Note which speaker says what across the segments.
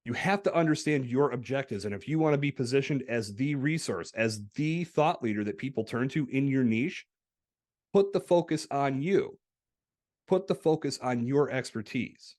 Speaker 1: You have to understand your objectives. And if you want to be positioned as the resource, as the thought leader that people turn to in your niche, put the focus on you. Put the focus on your expertise.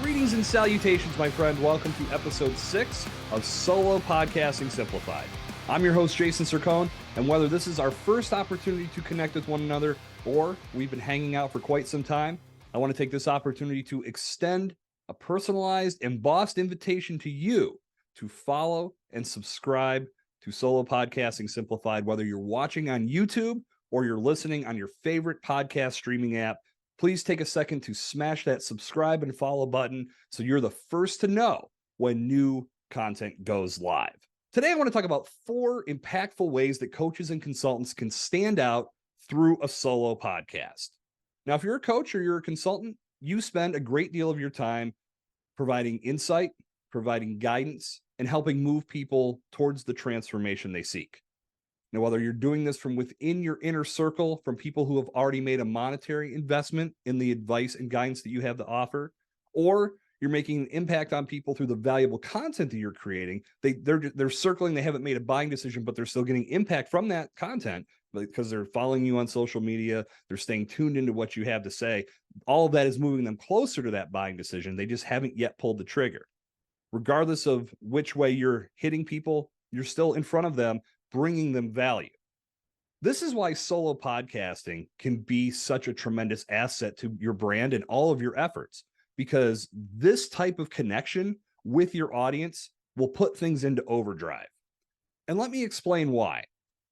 Speaker 1: Greetings and salutations, my friend. Welcome to episode 6 of Solo Podcasting Simplified. I'm your host, Jason Sircone, and whether this is our first opportunity to connect with one another or we've been hanging out for quite some time, I want to take this opportunity to extend a personalized, embossed invitation to you to follow and subscribe to Solo Podcasting Simplified, whether you're watching on YouTube or you're listening on your favorite podcast streaming app. Please take a second to smash that subscribe and follow button so you're the first to know when new content goes live. Today, I want to talk about 4 impactful ways that coaches and consultants can stand out through a solo podcast. Now, if you're a coach or you're a consultant, you spend a great deal of your time providing insight, providing guidance, and helping move people towards the transformation they seek. Now, whether you're doing this from within your inner circle, from people who have already made a monetary investment in the advice and guidance that you have to offer, or you're making an impact on people through the valuable content that you're creating, they're circling, they haven't made a buying decision, but they're still getting impact from that content because they're following you on social media, they're staying tuned into what you have to say. All of that is moving them closer to that buying decision. They just haven't yet pulled the trigger. Regardless of which way you're hitting people, you're still in front of them, bringing them value. This is why solo podcasting can be such a tremendous asset to your brand and all of your efforts, because this type of connection with your audience will put things into overdrive. And let me explain why.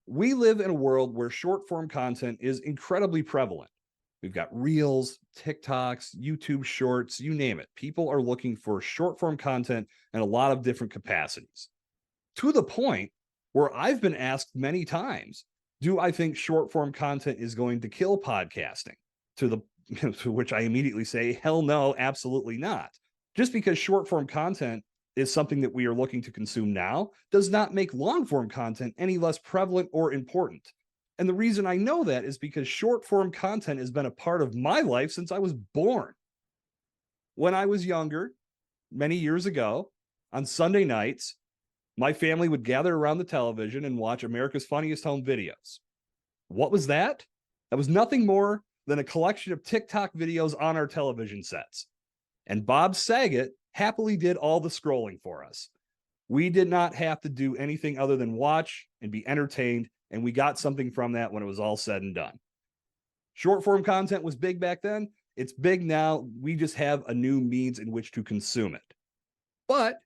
Speaker 1: We live in a world where short form content is incredibly prevalent. We've got Reels, TikToks, YouTube Shorts, you name it. People are looking for short form content in a lot of different capacities, to the point where I've been asked many times, do I think short form content is going to kill podcasting? To which I immediately say, hell no, absolutely not. Just because short form content is something that we are looking to consume now does not make long form content any less prevalent or important. And the reason I know that is because short form content has been a part of my life since I was born. When I was younger, many years ago, on Sunday nights, my family would gather around the television and watch America's Funniest Home Videos. What was that? That was nothing more than a collection of TikTok videos on our television sets. And Bob Saget happily did all the scrolling for us. We did not have to do anything other than watch and be entertained, and we got something from that when it was all said and done. Short form content was big back then. It's big now. We just have a new means in which to consume it. But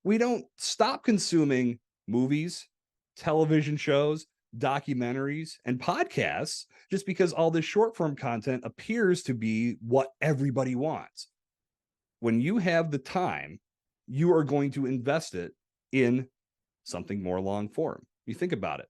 Speaker 1: we don't stop consuming movies, television shows, documentaries, and podcasts just because all this short form content appears to be what everybody wants. When you have the time, you are going to invest it in something more long form. You think about it.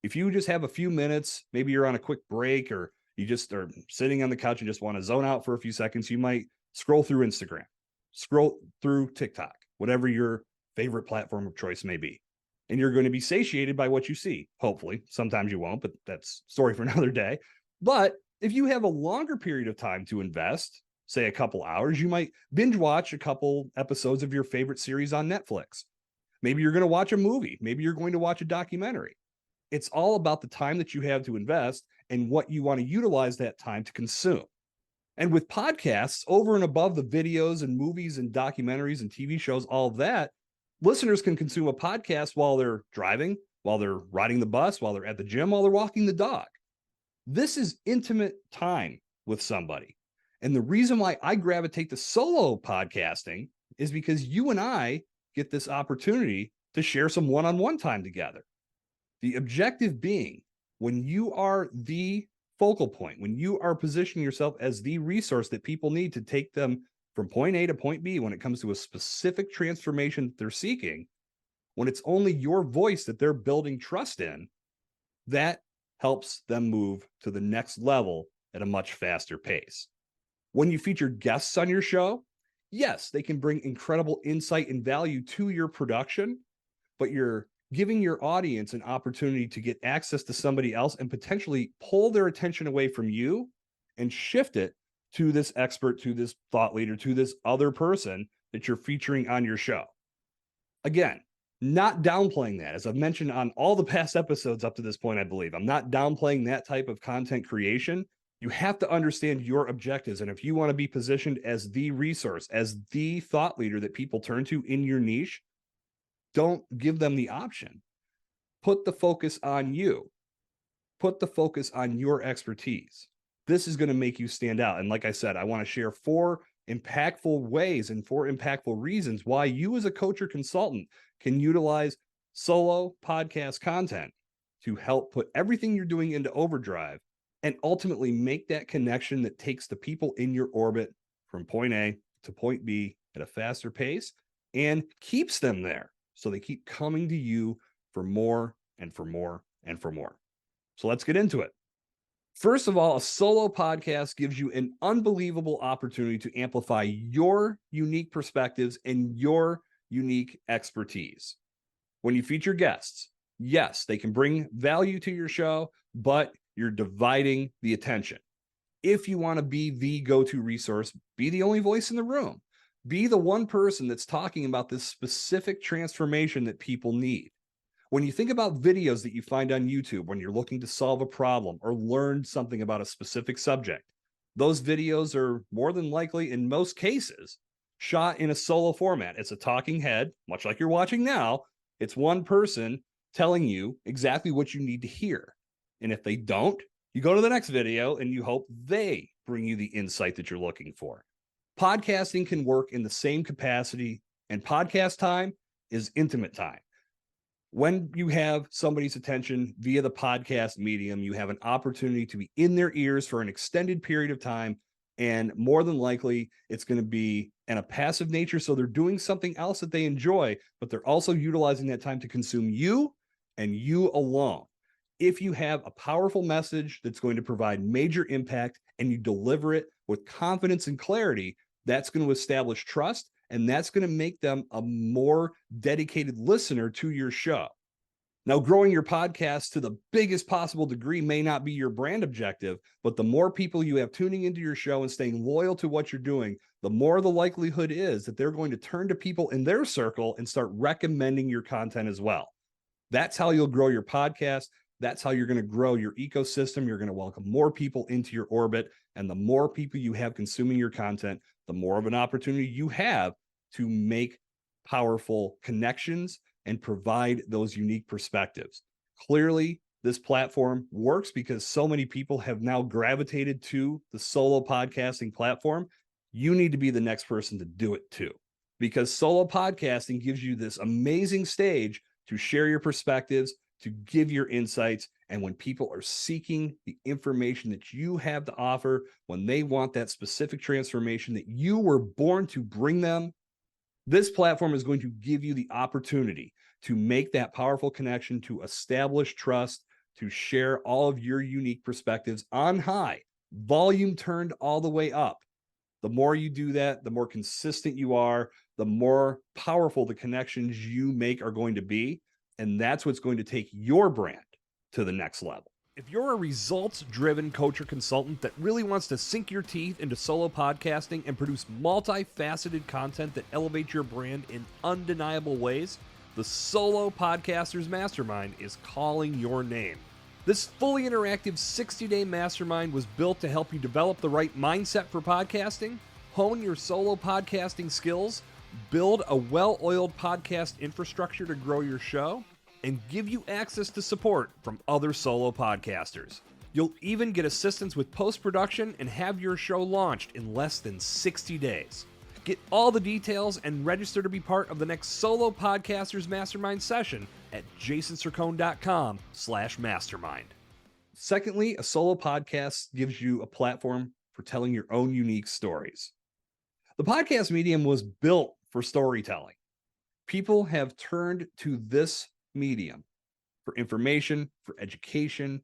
Speaker 1: If you just have a few minutes, maybe you're on a quick break or you just are sitting on the couch and just want to zone out for a few seconds, you might scroll through Instagram, scroll through TikTok, whatever your favorite platform of choice may be. And you're going to be satiated by what you see. Hopefully, sometimes you won't, but that's a story for another day. But if you have a longer period of time to invest, say a couple hours, you might binge watch a couple episodes of your favorite series on Netflix. Maybe you're going to watch a movie. Maybe you're going to watch a documentary. It's all about the time that you have to invest and what you want to utilize that time to consume. And with podcasts, over and above the videos and movies and documentaries and TV shows, all of that, listeners can consume a podcast while they're driving, while they're riding the bus, while they're at the gym, while they're walking the dog. This is intimate time with somebody. And the reason why I gravitate to solo podcasting is because you and I get this opportunity to share some one-on-one time together. The objective being, when you are the focal point, when you are positioning yourself as the resource that people need to take them from point A to point B when it comes to a specific transformation they're seeking, when it's only your voice that they're building trust in, that helps them move to the next level at a much faster pace. When you feature guests on your show, Yes, they can bring incredible insight and value to your production, but you're giving your audience an opportunity to get access to somebody else and potentially pull their attention away from you and shift it to this expert, to this thought leader, to this other person that you're featuring on your show. Again, not downplaying that. As I've mentioned on all the past episodes up to this point, I believe, I'm not downplaying that type of content creation. You have to understand your objectives. And if you want to be positioned as the resource, as the thought leader that people turn to in your niche, don't give them the option. Put the focus on you. Put the focus on your expertise. This is going to make you stand out. And like I said, I want to share 4 impactful ways and 4 impactful reasons why you as a coach or consultant can utilize solo podcast content to help put everything you're doing into overdrive and ultimately make that connection that takes the people in your orbit from point A to point B at a faster pace and keeps them there. So they keep coming to you for more and for more and for more. So let's get into it. First of all, a solo podcast gives you an unbelievable opportunity to amplify your unique perspectives and your unique expertise. When you feature guests, yes, they can bring value to your show, but you're dividing the attention. If you want to be the go-to resource, be the only voice in the room. Be the one person that's talking about this specific transformation that people need. When you think about videos that you find on YouTube when you're looking to solve a problem or learn something about a specific subject, those videos are more than likely, in most cases, shot in a solo format. It's a talking head, much like you're watching now. It's one person telling you exactly what you need to hear. And if they don't, you go to the next video and you hope they bring you the insight that you're looking for. Podcasting can work in the same capacity, and podcast time is intimate time. When you have somebody's attention via the podcast medium, you have an opportunity to be in their ears for an extended period of time. And more than likely, it's going to be in a passive nature. So they're doing something else that they enjoy, but they're also utilizing that time to consume you and you alone. If you have a powerful message that's going to provide major impact and you deliver it with confidence and clarity, that's going to establish trust. And that's going to make them a more dedicated listener to your show. Now, growing your podcast to the biggest possible degree may not be your brand objective, but the more people you have tuning into your show and staying loyal to what you're doing, the more the likelihood is that they're going to turn to people in their circle and start recommending your content as well. That's how you'll grow your podcast. That's how you're going to grow your ecosystem. You're going to welcome more people into your orbit. And the more people you have consuming your content, the more of an opportunity you have to make powerful connections and provide those unique perspectives. Clearly, this platform works because so many people have now gravitated to the solo podcasting platform. You need to be the next person to do it too, because solo podcasting gives you this amazing stage to share your perspectives, to give your insights. And when people are seeking the information that you have to offer, when they want that specific transformation that you were born to bring them, this platform is going to give you the opportunity to make that powerful connection, to establish trust, to share all of your unique perspectives on high, volume turned all the way up. The more you do that, the more consistent you are, the more powerful the connections you make are going to be. And that's what's going to take your brand to the next level. If you're a results-driven coach or consultant that really wants to sink your teeth into solo podcasting and produce multifaceted content that elevates your brand in undeniable ways, the Solo Podcasters Mastermind is calling your name. This fully interactive 60-day mastermind was built to help you develop the right mindset for podcasting, hone your solo podcasting skills, build a well-oiled podcast infrastructure to grow your show, and give you access to support from other solo podcasters. You'll even get assistance with post-production and have your show launched in less than 60 days. Get all the details and register to be part of the next Solo Podcasters Mastermind session at jasonsircone.com/mastermind. Secondly, a solo podcast gives you a platform for telling your own unique stories. The podcast medium was built for storytelling. People have turned to this medium for information, for education,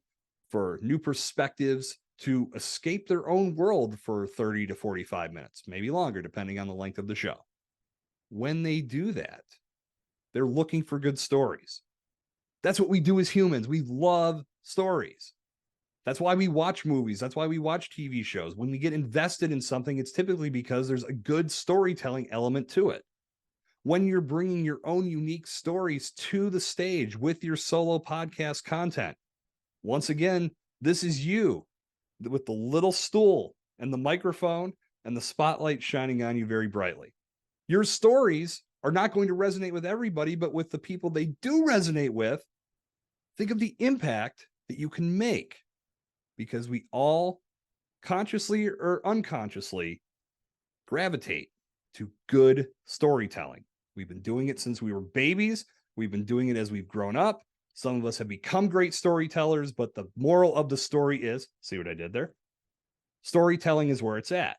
Speaker 1: for new perspectives, to escape their own world for 30 to 45 minutes, maybe longer, depending on the length of the show. When they do that, they're looking for good stories. That's what we do as humans. We love stories. That's why we watch movies. That's why we watch TV shows. When we get invested in something, it's typically because there's a good storytelling element to it. When you're bringing your own unique stories to the stage with your solo podcast content, once again, this is you with the little stool and the microphone and the spotlight shining on you very brightly. Your stories are not going to resonate with everybody, but with the people they do resonate with, think of the impact that you can make, because we all consciously or unconsciously gravitate to good storytelling. We've been doing it since we were babies. We've been doing it as we've grown up. Some of us have become great storytellers, but the moral of the story is, see what I did there? Storytelling is where it's at.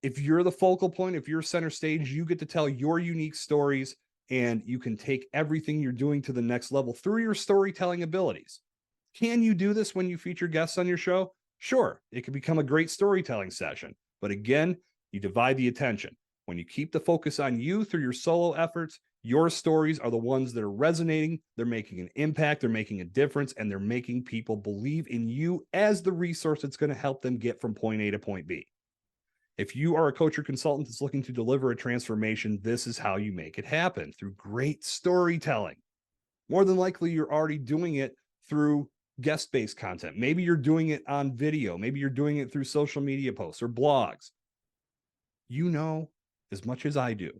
Speaker 1: If you're the focal point, if you're center stage, you get to tell your unique stories, and you can take everything you're doing to the next level through your storytelling abilities. Can you do this when you feature guests on your show? Sure, it can become a great storytelling session. But again, you divide the attention. When you keep the focus on you through your solo efforts, your stories are the ones that are resonating. They're making an impact, they're making a difference, and they're making people believe in you as the resource that's going to help them get from point A to point B. If you are a coach or consultant that's looking to deliver a transformation, this is how you make it happen, through great storytelling. More than likely, you're already doing it through guest-based content. Maybe you're doing it on video. Maybe you're doing it through social media posts or blogs. You know as much as I do,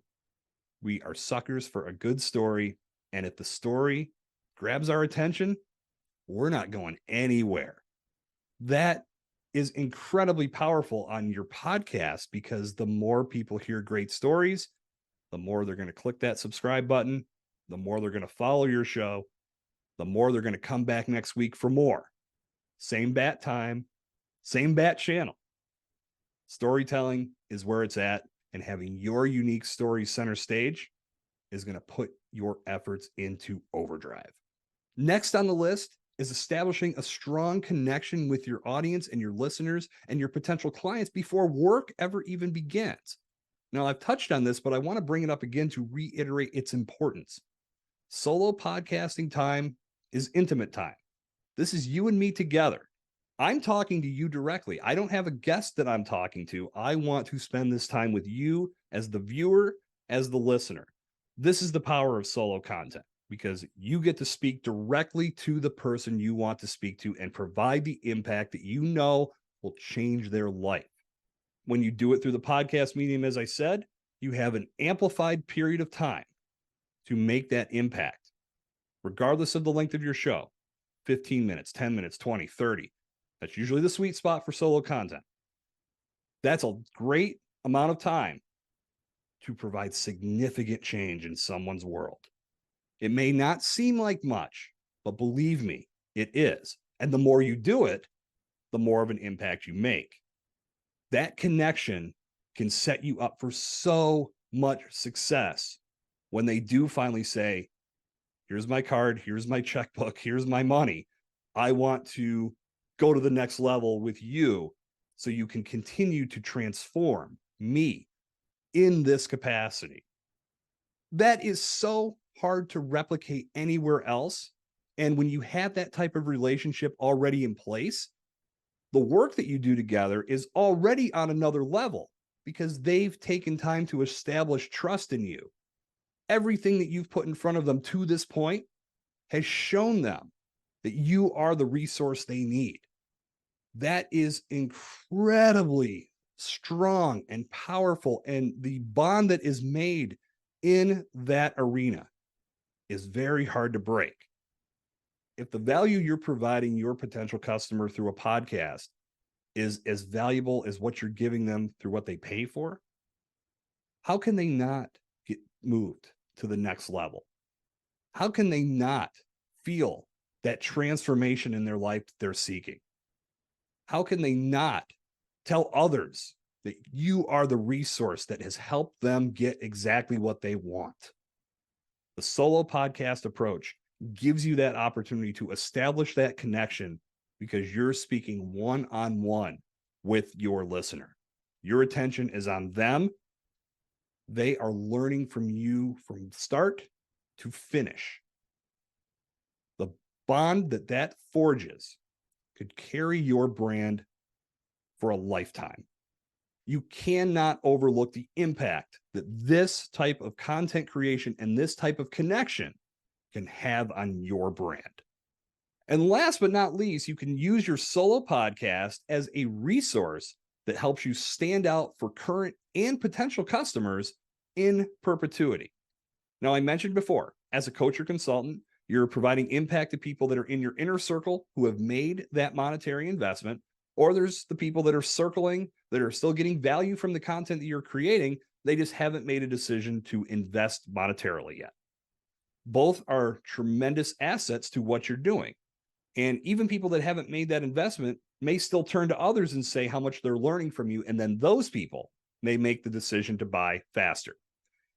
Speaker 1: we are suckers for a good story. And if the story grabs our attention, we're not going anywhere. That is incredibly powerful on your podcast, because the more people hear great stories, the more they're going to click that subscribe button, the more they're going to follow your show, the more they're going to come back next week for more. Same bat time, same bat channel. Storytelling is where it's at, and having your unique story center stage is going to put your efforts into overdrive. Next on the list is establishing a strong connection with your audience and your listeners and your potential clients before work ever even begins. Now, I've touched on this, but I want to bring it up again to reiterate its importance. Solo podcasting time is intimate time. This is you and me together. I'm talking to you directly. I don't have a guest that I'm talking to. I want to spend this time with you as the viewer, as the listener. This is the power of solo content, because you get to speak directly to the person you want to speak to and provide the impact that you know will change their life. When you do it through the podcast medium, as I said, you have an amplified period of time to make that impact, regardless of the length of your show. 15 minutes, 10 minutes, 20, 30. That's usually the sweet spot for solo content. That's a great amount of time to provide significant change in someone's world. It may not seem like much, but believe me, it is. And the more you do it, the more of an impact you make. That connection can set you up for so much success when they do finally say, here's my card, here's my checkbook, here's my money. I want to go to the next level with you so you can continue to transform me in this capacity. That is so hard to replicate anywhere else. And when you have that type of relationship already in place, the work that you do together is already on another level, because they've taken time to establish trust in you. Everything that you've put in front of them to this point has shown them that you are the resource they need. That is incredibly strong and powerful. And the bond that is made in that arena is very hard to break. If the value you're providing your potential customer through a podcast is as valuable as what you're giving them through what they pay for, how can they not get moved to the next level? How can they not feel that transformation in their life that they're seeking? How can they not tell others that you are the resource that has helped them get exactly what they want? The solo podcast approach gives you that opportunity to establish that connection because you're speaking one-on-one with your listener. Your attention is on them. They are learning from you from start to finish. The bond that forges could carry your brand for a lifetime. You cannot overlook the impact that this type of content creation and this type of connection can have on your brand. And last but not least, you can use your solo podcast as a resource that helps you stand out for current and potential customers in perpetuity. Now, I mentioned before, as a coach or consultant, you're providing impact to people that are in your inner circle who have made that monetary investment, or there's the people that are circling that are still getting value from the content that you're creating. They just haven't made a decision to invest monetarily yet. Both are tremendous assets to what you're doing. And even people that haven't made that investment may still turn to others and say how much they're learning from you. And then those people may make the decision to buy faster.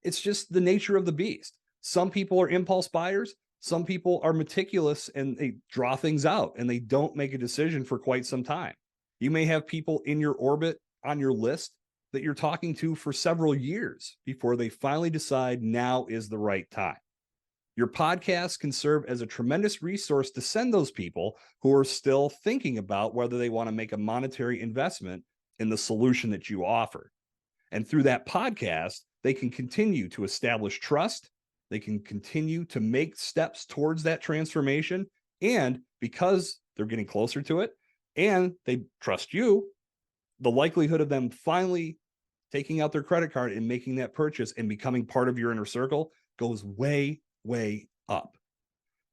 Speaker 1: It's just the nature of the beast. Some people are impulse buyers. Some people are meticulous and they draw things out and they don't make a decision for quite some time. You may have people in your orbit on your list that you're talking to for several years before they finally decide now is the right time. Your podcast can serve as a tremendous resource to send those people who are still thinking about whether they want to make a monetary investment in the solution that you offer. And through that podcast, they can continue to establish trust. They can continue to make steps towards that transformation. And because they're getting closer to it and they trust you, the likelihood of them finally taking out their credit card and making that purchase and becoming part of your inner circle goes way up.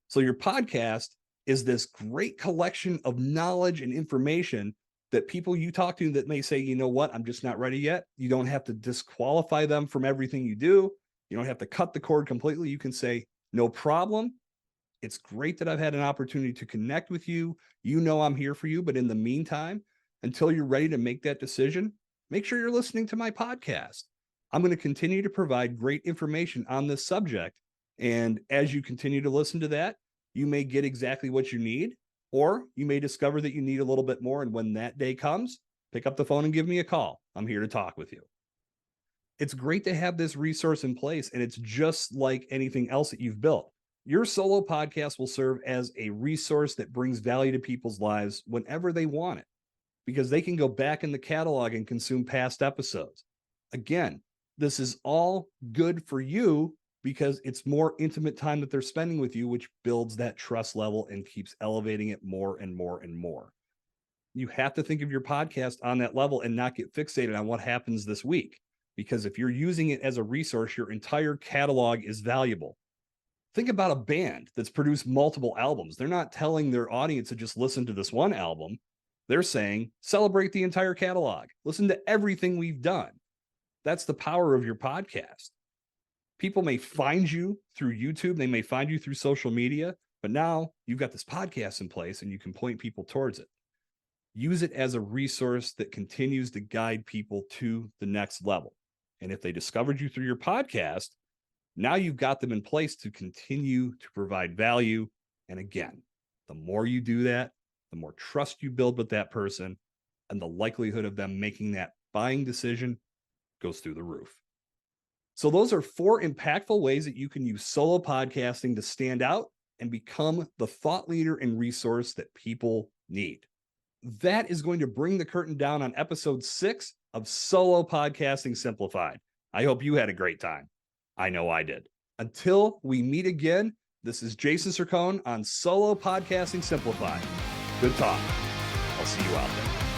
Speaker 1: So your podcast is this great collection of knowledge and information that people you talk to that may say, you know what, I'm just not ready yet. You don't have to disqualify them from everything you do. You don't have to cut the cord completely. You can say, no problem. It's great that I've had an opportunity to connect with you. You know I'm here for you. But in the meantime, until you're ready to make that decision, make sure you're listening to my podcast. I'm going to continue to provide great information on this subject. And as you continue to listen to that, you may get exactly what you need, or you may discover that you need a little bit more. And when that day comes, pick up the phone and give me a call. I'm here to talk with you. It's great to have this resource in place, and it's just like anything else that you've built. Your solo podcast will serve as a resource that brings value to people's lives whenever they want it, because they can go back in the catalog and consume past episodes. Again, this is all good for you because it's more intimate time that they're spending with you, which builds that trust level and keeps elevating it more and more and more. You have to think of your podcast on that level and not get fixated on what happens this week. Because if you're using it as a resource, your entire catalog is valuable. Think about a band that's produced multiple albums. They're not telling their audience to just listen to this one album. They're saying, celebrate the entire catalog. Listen to everything we've done. That's the power of your podcast. People may find you through YouTube. They may find you through social media, but now you've got this podcast in place and you can point people towards it. Use it as a resource that continues to guide people to the next level. And if they discovered you through your podcast, now you've got them in place to continue to provide value. And again, the more you do that, the more trust you build with that person, and the likelihood of them making that buying decision goes through the roof. So those are 4 impactful ways that you can use solo podcasting to stand out and become the thought leader and resource that people need. That is going to bring the curtain down on episode 6 of Solo Podcasting Simplified. I hope you had a great time. I know I did. Until we meet again, this is Jason Sircone on Solo Podcasting Simplified. Good talk. I'll see you out there.